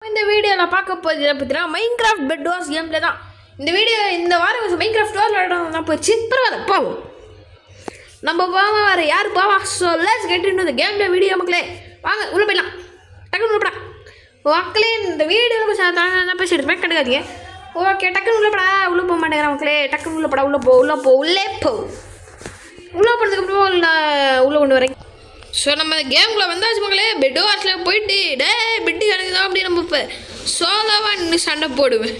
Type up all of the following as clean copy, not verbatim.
இந்த வீடியோவில் பார்க்க போகிறது பார்த்தீங்கன்னா மைன்கிராஃப்ட் பெட் வார்ஸ் கேம்ல தான். இந்த வாரம் மைன்கிராஃப்ட் வார் விளையாடுறோம். போச்சு பரவாயில்ல போவோம். நம்ம போவோம், வேறு யார் போவா? So let's get into the game video. மக்களே வாங்க உள்ளே போயிடலாம். டக்குன்னு உள்ளப்படா மக்களே. இந்த வீடியோவில் கொஞ்சம் பேசிட்டு இருப்பேன், கண்டுக்காதீங்க. ஓகே, டக்குன்னு உள்ளப்படா. உள்ளே போக மாட்டேங்கிறேன் மக்களே. டக்குன்னு உள்ளப்படா. உள்ளே போ உள்ளே போகிறதுக்கு அப்புறம் உள்ளே கொண்டு வரேன். ஸோ நம்ம கேம்குள்ளே வந்தாச்சு மக்களே. பெட் வார்ஸில் போயிட்டு பெட்டு கிடைக்குதா அப்படி நம்ம இப்போ சோலாவாக நின்று சண்டை போடுவேன்.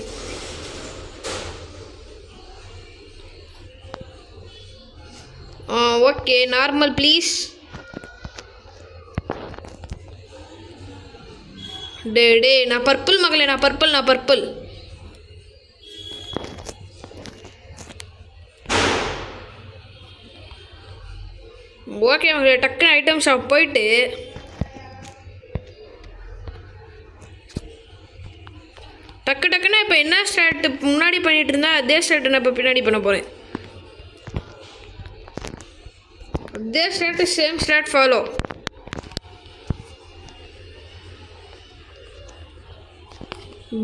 Okay, normal please. டே நான் பர்பிள் மகளே, நான் பர்பிள். ஓகே மகளே, டக்குன்னு ஐட்டம் ஷாப் போயிட்டு டக்குன்னு இப்போ என்ன ஸ்டார்ட் முன்னாடி பண்ணிட்டு இருந்தா அதே ஸ்டார்ட் நான் இப்போ பின்னாடி பண்ண போகிறேன். அதே ஸ்டார்ட், சேம் ஸ்டார்ட் ஃபாலோ.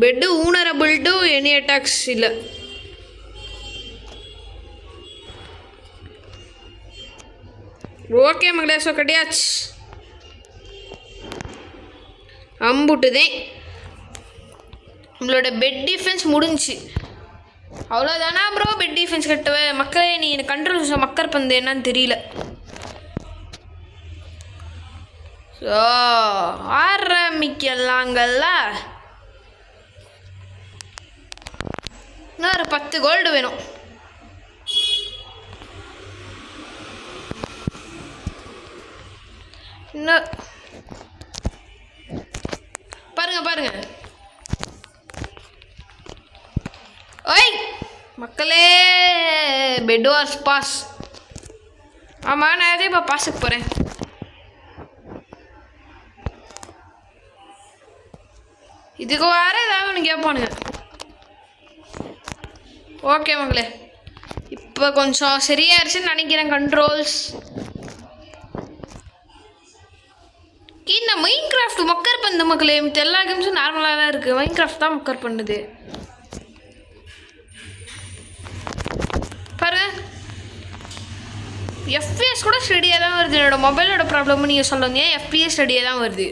பெட்டு ஊனரபிள் டு எனி அட்டாக்ஸ் இல்லை. ஓகே மகளே, ஸோ கட்டியாச்சு. அம்புட்டுதே நம்மளோட பெட் டிஃபென்ஸ் முடிஞ்சு. அவ்வளோதானா ப்ரோ பெட் டிஃபென்ஸ் கட்டுவேன் மக்களே. நீ கண்ட்ரோல் மக்கர் பந்து என்னன்னு தெரியல. ஸோ ஆரம்பிக்கலாங்கல்ல. இன்னும் ஒரு 10 கோல்டு வேணும். இன்னும் பாருங்க. ஓய் மக்களே, பெட் வார்ஸ் பாஸ். ஆமாம், நான் எதே இப்போ பாஸுக்கு போகிறேன். இதுக்கு வேறு ஏதாவது ஒன்று கேட்பானுங்க. ஓகே மக்களே, இப்போ கொஞ்சம் சரியாயிருச்சுன்னு நினைக்கிறேன் கண்ட்ரோல்ஸ். இந்த மைன்கிராஃப்ட் மக்கர் பண்ணுது மக்களே. மித்த எல்லா கேம்ஸும் நார்மலாக தான் இருக்குது. மைன்கிராஃப்ட் தான் மக்கர் பண்ணுது பாருங்க. எஃப்பிஎஸ் கூட ஸ்டடியாக தான் வருது. என்னோட மொபைலோட ப்ராப்ளம்னு நீங்கள் சொல்லுங்க. எஃப்பிஎஸ் ஸ்டடியாக தான் வருது.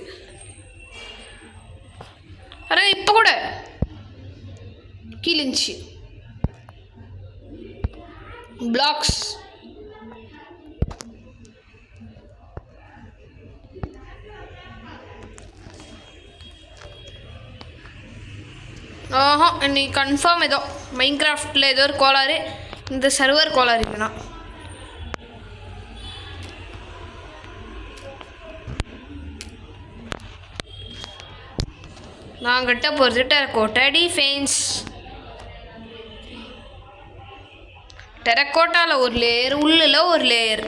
பாருங்க, இப்போ கூட கீழிஞ்சி பிளாக்ஸ். இன்னைக்கு கன்ஃபார்ம் ஏதோ மைன்கிராஃப்டில் ஏதோ ஒரு கோளாறு. இந்த சர்வர் கோளாறு இல்லைனா நான் கிட்ட போகிறது டெரக்கோட்டா டிஃபென்ஸ். டெரக்கோட்டாவில் ஒரு லேயர், உள்ளில் ஒரு லேயர்,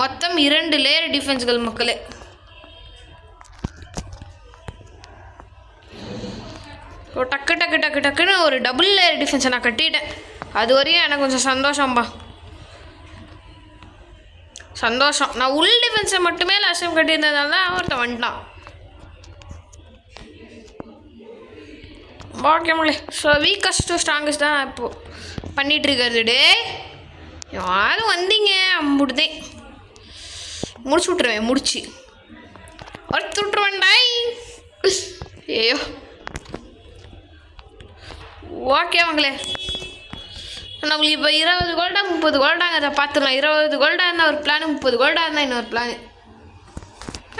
மொத்தம் 2 லேயர் டிஃபென்ஸ்கள் மக்களே. டக்குன்னு ஒரு டபுள் லேயர் டிஃபென்ஸை நான் கட்டிட்டேன். அது வரையும் எனக்கு கொஞ்சம் சந்தோஷம். நான் உள் டிஃபென்ஸை மட்டுமே லாஸ்ட் டைம் கட்டியிருந்ததால தான் ஒருத்தன் வந்துட்டான். ஓகே மகளே, ஸோ வீக்கஸ்ட் டு ஸ்ட்ராங்கஸ்ட் தான் இப்போது பண்ணிகிட்ருக்கிறது. டே யாரும் வந்தீங்க அம்புடுதே முடிச்சு விட்ருவேன். ஒருத்து விட்ருவேன்டாய். ஐயோ ஓகே மகளே, நம்மளுக்கு இப்போ 20 கோல்டா 30 கோல்டாங்க அதை பார்த்துக்கலாம். 20 கோல்டாக இருந்தால் ஒரு பிளானு, 30 கோல்டாக இருந்தால் இன்னொரு பிளானு.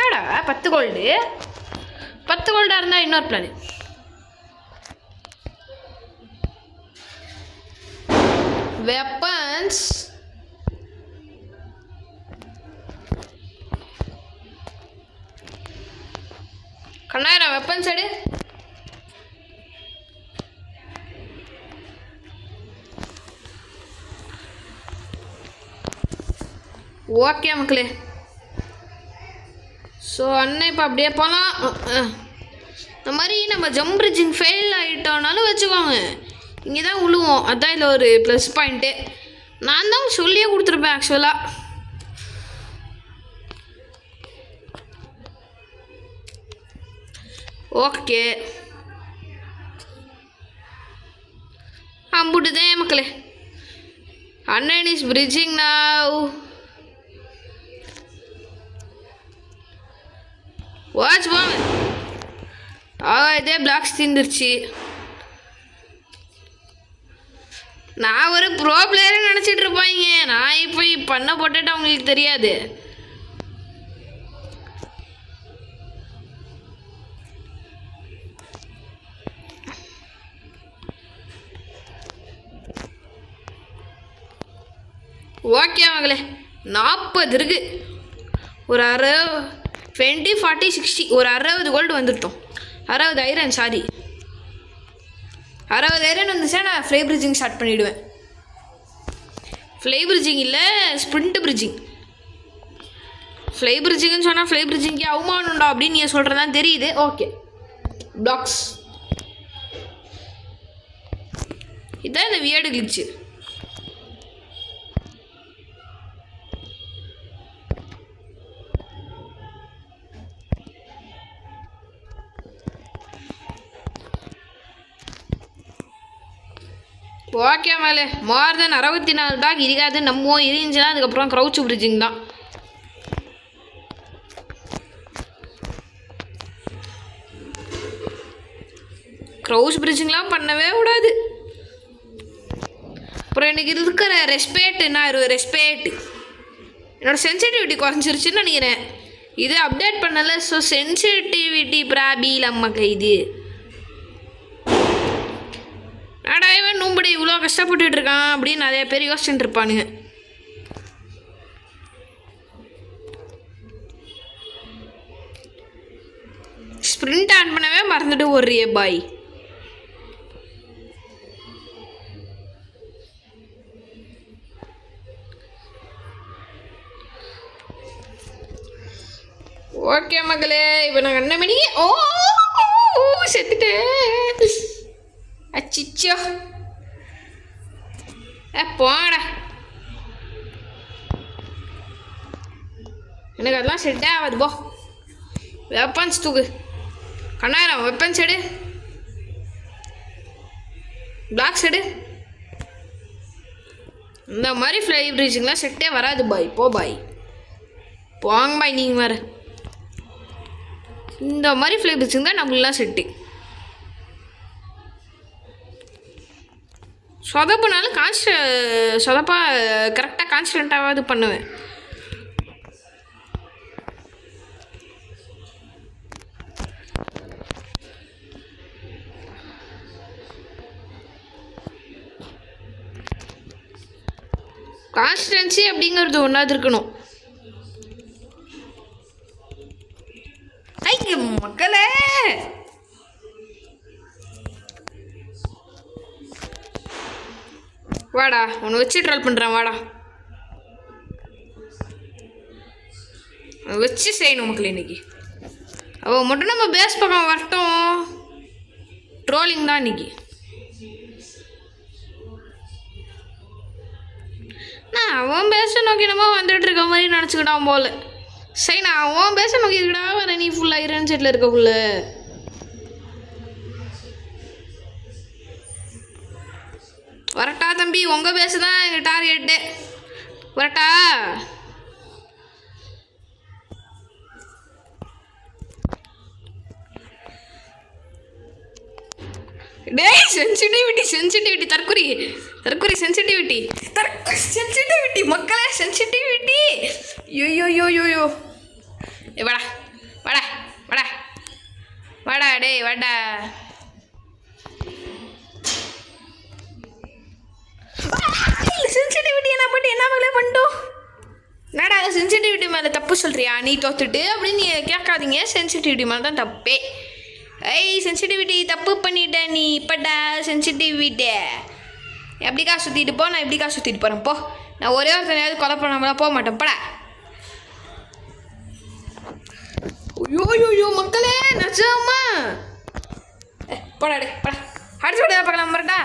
ஏடா 10 கோல்டாக இருந்தால் இன்னொரு பிளானு. வெப்பன்ஸ் கண்ணாயிரம் வெப்பன்ஸ் எடு. ஓகே மக்களே, ஸோ அண்ணன் இப்போ அப்படியே போகலாம். இந்த மாதிரி நம்ம ஜம்ப் பிரிட்ஜிங் ஃபெயில் ஆகிட்டோனாலும் வச்சுக்கோங்க, இங்கே தான் விழுவோம். அதுதான் இதில் ஒரு ப்ளஸ் பாயிண்ட்டு. நான் தான் சொல்லியே கொடுத்துருப்பேன் ஆக்சுவலாக. ஓகே அம்புட்டுதான் மக்களே. அண்ணன் இஸ் பிரிட்ஜிங் நவ். வாட்ச் போங்க. இதே பிளாக்ஸ் தீர்ந்துருச்சு. நான் ஒரு ப்ரோ பிளேயர் நினச்சிட்டு இருப்பாங்க. நான் இப்போ பண்ண போட்டுட்டு அவங்களுக்கு தெரியாது. ஓகே மகளே 40 இருக்கு. ஒரு 20 40 60 ஒரு 60 கோல்டு வந்துட்டோம். 60 ஐரன் சாரி 60 ஐரன் வந்துச்சா நான் ஃப்ளை பிரிட்ஜிங் ஸ்டார்ட் பண்ணிவிடுவேன். ஃப்ளை பிரிட்ஜிங் இல்லை ஸ்ப்ரிண்ட் பிரிட்ஜிங். ஃப்ளை பிரிட்ஜிங்னு சொன்னால் ஃப்ளை பிரிட்ஜிங்க்கு அவமானம்டா அப்படின்னு நீங்கள் சொல்கிறதான் தெரியுது. ஓகே பிளாக்ஸ் இதான் இந்த வியர்டு கிளிச்சு. ஓகே மேலே மோர் தென் 64 டாக் இருக்காது. நம்ம இருந்துச்சுன்னா அதுக்கப்புறம் க்ரௌச் பிரிட்ஜிங் தான். க்ரௌச் பிரிட்ஜிங்லாம் பண்ணவே கூடாது. அப்புறம் எனக்கு இருக்கிற ரெஸ்பெக்ட் என்னோடய சென்சிட்டிவிட்டி குறைஞ்சிருச்சுன்னு நினைக்கிறேன். இது அப்டேட் பண்ணலை. ஸோ சென்சிட்டிவிட்டி ப்ராப்ளம் இது. இவன் நூம்படி இவ்வளோ கஷ்டப்பட்டுட்டு இருக்கான் அப்படின்னு நிறைய பேர் யோசிச்சுட்டு இருப்பானுங்க. ஸ்ப்ரிண்ட் ஆன் பண்ணவே மறந்துட்டு ஓடுறியே பாய். ஓகே மகளே இப்போ நாங்கள் என்ன மணி செத்துட்டேன். அச்சிச்சோ போடா. எனக்கு அதெல்லாம் செட்டே ஆகாது. போ வெப்பன்ஸ் தூக்கு. கண்ணாயிரம் வெப்பன்ஸ் எடு. பிளாக்ஸ் எடு. இந்த மாதிரி ஃப்ளை பிரிட்ஜிங்லாம் செட்டே வராது பாய். போ பாய் போங்க பாய். நீங்கள் வேறு இந்த மாதிரி ஃப்ளை பிரிட்ஜிங் தான் நம்மளாம் செட்டு. சொதப்புனாலும் கரெக்டாக கான்ஸ்டண்ட்டாக பண்ணுவேன். கான்ஸ்டன்சி அப்படிங்கிறது ஒன்றாவது இருக்கணும். ஐய மக்களே வாடா உன்னை வச்சு ட்ரால் பண்ணுறேன். வாடா வச்சு செய்யணும் மக்கள். இன்னைக்கு அவள் மட்டும் நம்ம பேஸ் பக்கம் வரட்டும். ட்ரோலிங் தான் இன்னைக்கு. நான் அவன் பேச நோக்கி நம்ம வந்துட்டு இருக்க மாதிரி நினச்சிக்கிட்டான் போல. சரி நான் அவன் பேச நோக்கிக்கிட்டா வர நீ ஃபுல்லாக ஐரன் செட்டில் இருக்க ஃபுல்லு. வரட்டா தம்பி உங்கள் பேச தான் எங்கள் டார்கெட்டு. வரட்டா டேய் சென்சிட்டிவிட்டி தற்குறி சென்சிட்டிவிட்டி மக்களே சென்சிட்டிவிட்டி. யோயோயோயோயோ வாடா வாடா வாடா வாடா டேய் வாடா. சென்சிட்டிவிட்டி என்ன பண்ணி என்ன மேலே பண்ணிட்டோம். என்னடா சென்சிட்டிவிட்டி மேலே தப்பு சொல்கிறியா நீ தோத்துட்டு அப்படின்னு கேட்காதீங்க. சென்சிட்டிவிட்டி மேலே தான் தப்பே. சென்சிட்டிவிட்டி தப்பு பண்ணிட்ட நீ. இப்படா சென்சிட்டிவிட்டி எப்படிக்கா சுற்றிட்டு போ. நான் எப்படிக்கா சுற்றிட்டு போகிறேன் போ. நான் ஒரே ஒருத்தனையாவது கொலை பண்ணாமலாம் போக மாட்டேன். படா ஐயோ மக்களே நிஜமா போடா டே படா. அடுத்த பார்க்கலாம் மரட்டா.